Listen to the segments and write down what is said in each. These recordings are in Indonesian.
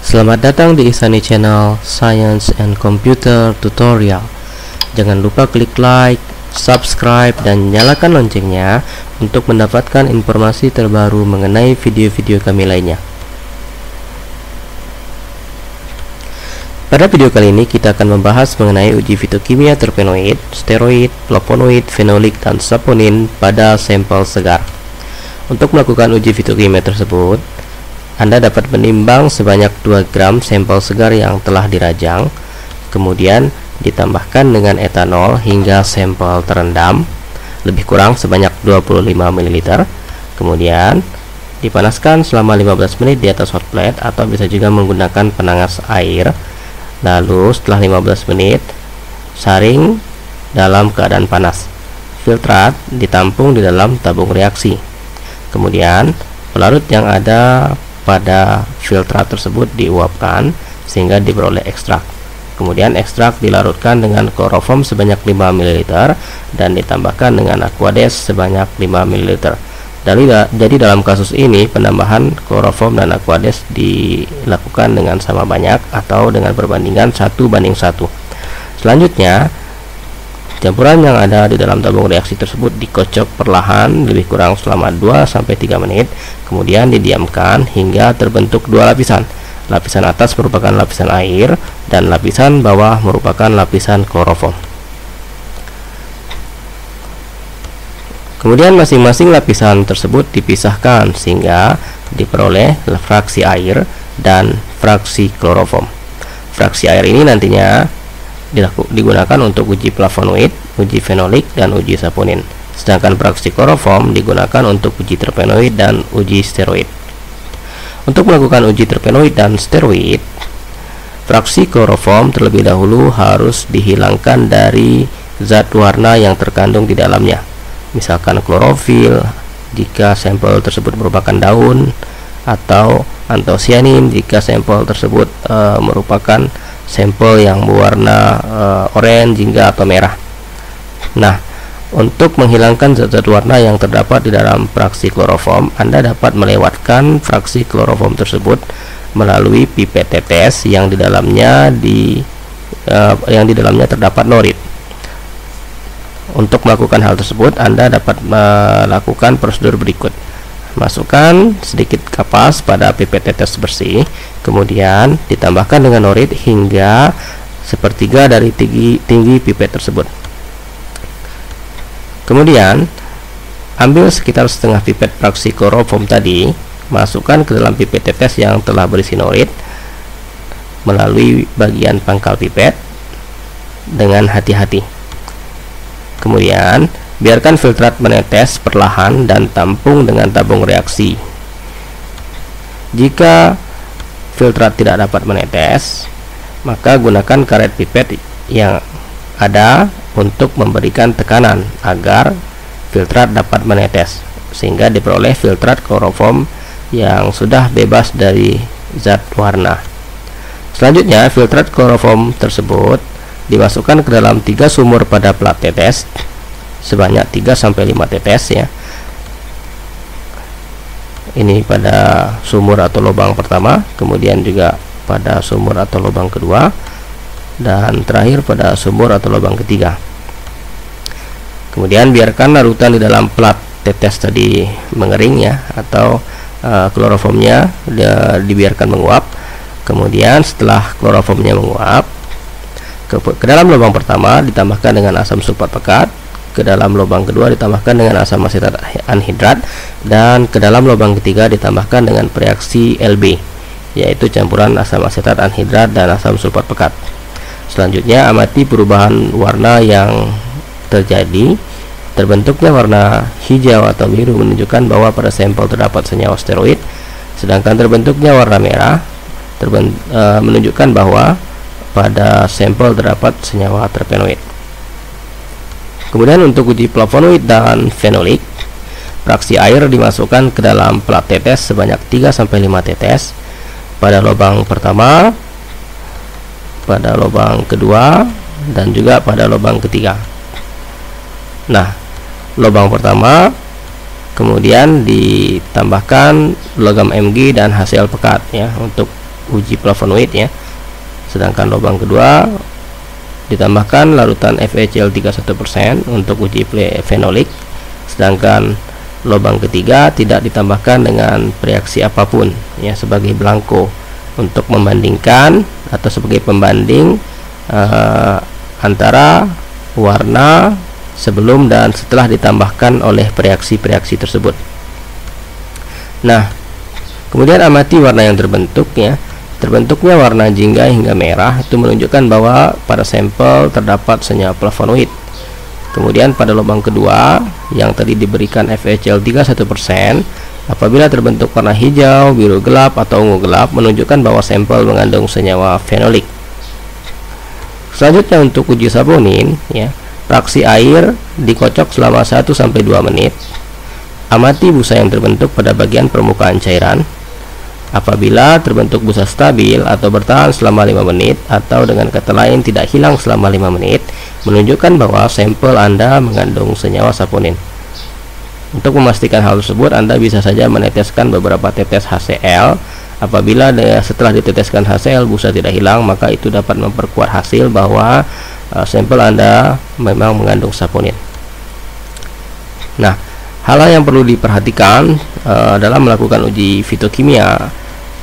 Selamat datang di Ihsani Channel Science and Computer Tutorial. Jangan lupa klik like, subscribe, dan nyalakan loncengnya untuk mendapatkan informasi terbaru mengenai video-video kami lainnya. Pada video kali ini kita akan membahas mengenai uji fitokimia terpenoid, steroid, flavonoid, fenolik, dan saponin pada sampel segar. Untuk melakukan uji fitokimia tersebut, Anda dapat menimbang sebanyak 2 gram sampel segar yang telah dirajang, kemudian ditambahkan dengan etanol hingga sampel terendam, lebih kurang sebanyak 25 ml, kemudian dipanaskan selama 15 menit di atas hot plate atau bisa juga menggunakan penangas air. Lalu setelah 15 menit saring dalam keadaan panas. Filtrat ditampung di dalam tabung reaksi. Kemudian pelarut yang ada pada filtrat tersebut diuapkan sehingga diperoleh ekstrak. Kemudian ekstrak dilarutkan dengan kloroform sebanyak 5 ml dan ditambahkan dengan aquades sebanyak 5 ml. Jadi dalam kasus ini penambahan kloroform dan aquades dilakukan dengan sama banyak atau dengan perbandingan 1:1. Selanjutnya, campuran yang ada di dalam tabung reaksi tersebut dikocok perlahan lebih kurang selama 2-3 menit, kemudian didiamkan hingga terbentuk 2 lapisan. Lapisan atas merupakan lapisan air dan lapisan bawah merupakan lapisan kloroform. Kemudian masing-masing lapisan tersebut dipisahkan sehingga diperoleh fraksi air dan fraksi kloroform. Fraksi air ini nantinya digunakan untuk uji flavonoid, uji fenolik, dan uji saponin. Sedangkan fraksi kloroform digunakan untuk uji terpenoid dan uji steroid. Untuk melakukan uji terpenoid dan steroid, fraksi kloroform terlebih dahulu harus dihilangkan dari zat warna yang terkandung di dalamnya. Misalkan klorofil jika sampel tersebut merupakan daun, atau antosianin jika sampel tersebut merupakan sampel yang berwarna oranye hingga atau merah. Nah, untuk menghilangkan zat-zat warna yang terdapat di dalam fraksi kloroform, Anda dapat melewatkan fraksi kloroform tersebut melalui pipet tetes yang di dalamnya terdapat norit. Untuk melakukan hal tersebut, Anda dapat melakukan prosedur berikut. Masukkan sedikit kapas pada pipet tetes bersih, kemudian ditambahkan dengan norit hingga sepertiga dari tinggi pipet tersebut. Kemudian ambil sekitar setengah pipet fraksi kloroform tadi, masukkan ke dalam pipet tetes yang telah berisi norit melalui bagian pangkal pipet dengan hati-hati. Kemudian biarkan filtrat menetes perlahan dan tampung dengan tabung reaksi. Jika filtrat tidak dapat menetes, maka gunakan karet pipet yang ada untuk memberikan tekanan agar filtrat dapat menetes, sehingga diperoleh filtrat kloroform yang sudah bebas dari zat warna. Selanjutnya, filtrat kloroform tersebut dimasukkan ke dalam 3 sumur pada plat tetes sebanyak 3-5 tetes ya. Ini pada sumur atau lubang pertama, kemudian juga pada sumur atau lubang kedua, dan terakhir pada sumur atau lubang ketiga. Kemudian biarkan larutan di dalam plat tetes tadi mengering ya, atau kloroformnya dibiarkan menguap. Kemudian setelah kloroformnya menguap, ke dalam lubang pertama ditambahkan dengan asam sulfat pekat, ke dalam lubang kedua ditambahkan dengan asam asetat anhidrat, dan ke dalam lubang ketiga ditambahkan dengan reaksi LB, yaitu campuran asam asetat anhidrat dan asam sulfat pekat. Selanjutnya amati perubahan warna yang terjadi. Terbentuknya warna hijau atau biru menunjukkan bahwa pada sampel terdapat senyawa steroid, sedangkan terbentuknya warna merah menunjukkan bahwa pada sampel terdapat senyawa terpenoid. Kemudian untuk uji flavonoid dan fenolik, fraksi air dimasukkan ke dalam plat tetes sebanyak 3-5 tetes pada lubang pertama, pada lubang kedua, dan juga pada lubang ketiga. Nah, lubang pertama kemudian ditambahkan logam Mg dan HCl pekat ya untuk uji flavonoid ya. Sedangkan lubang kedua ditambahkan larutan FeCl31% untuk uji fenolik. Sedangkan lubang ketiga tidak ditambahkan dengan reaksi apapun ya, sebagai belangko untuk membandingkan atau sebagai pembanding antara warna sebelum dan setelah ditambahkan oleh reaksi-reaksi tersebut. Nah, kemudian amati warna yang terbentuk ya. Terbentuknya warna jingga hingga merah itu menunjukkan bahwa pada sampel terdapat senyawa flavonoid. Kemudian pada lubang kedua yang tadi diberikan FeCl31%, apabila terbentuk warna hijau, biru gelap atau ungu gelap, menunjukkan bahwa sampel mengandung senyawa fenolik. Selanjutnya untuk uji saponin ya, reaksi air dikocok selama 1-2 menit. Amati busa yang terbentuk pada bagian permukaan cairan. Apabila terbentuk busa stabil atau bertahan selama 5 menit atau dengan kata lain tidak hilang selama 5 menit, menunjukkan bahwa sampel Anda mengandung senyawa saponin. Untuk memastikan hal tersebut, Anda bisa saja meneteskan beberapa tetes HCl. Apabila setelah diteteskan HCl busa tidak hilang, maka itu dapat memperkuat hasil bahwa sampel Anda memang mengandung saponin. Nah, hal yang perlu diperhatikan dalam melakukan uji fitokimia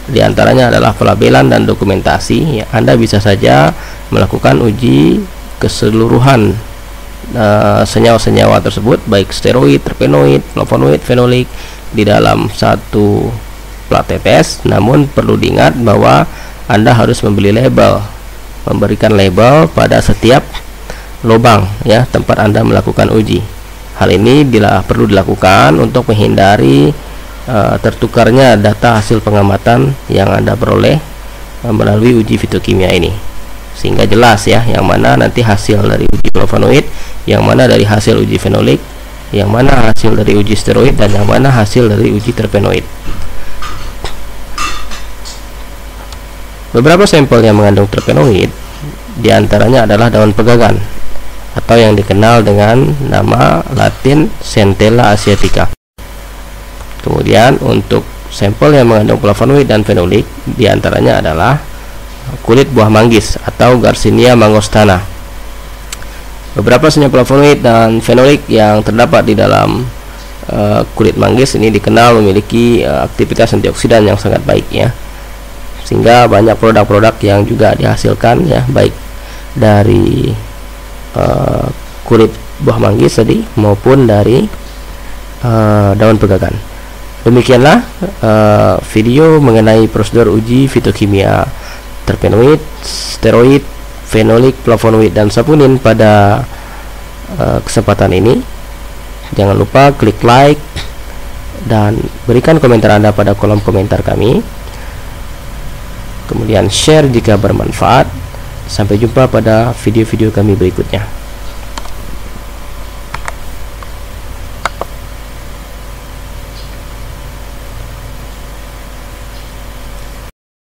diantaranya adalah pelabelan dan dokumentasi ya. Anda bisa saja melakukan uji keseluruhan senyawa-senyawa tersebut, baik steroid, terpenoid, flavonoid, fenolik di dalam satu plat tetes. Namun perlu diingat bahwa Anda harus memberikan label pada setiap lubang ya, tempat Anda melakukan uji. Hal ini perlu dilakukan untuk menghindari tertukarnya data hasil pengamatan yang Anda peroleh melalui uji fitokimia ini, sehingga jelas ya yang mana nanti hasil dari uji flavonoid, yang mana dari hasil uji fenolik, yang mana hasil dari uji steroid, dan yang mana hasil dari uji terpenoid. Beberapa sampel yang mengandung terpenoid diantaranya adalah daun pegagan atau yang dikenal dengan nama latin Centella asiatica. Kemudian untuk sampel yang mengandung flavonoid dan fenolik diantaranya adalah kulit buah manggis atau Garcinia mangostana. Beberapa senyawa flavonoid dan fenolik yang terdapat di dalam kulit manggis ini dikenal memiliki aktivitas antioksidan yang sangat baik ya, sehingga banyak produk-produk yang juga dihasilkan ya, baik dari kulit buah manggis tadi maupun dari daun pegagan. Demikianlah video mengenai prosedur uji fitokimia terpenoid, steroid, fenolik, flavonoid, dan saponin pada kesempatan ini. Jangan lupa klik like dan berikan komentar Anda pada kolom komentar kami. Kemudian share jika bermanfaat. Sampai jumpa pada video-video kami berikutnya.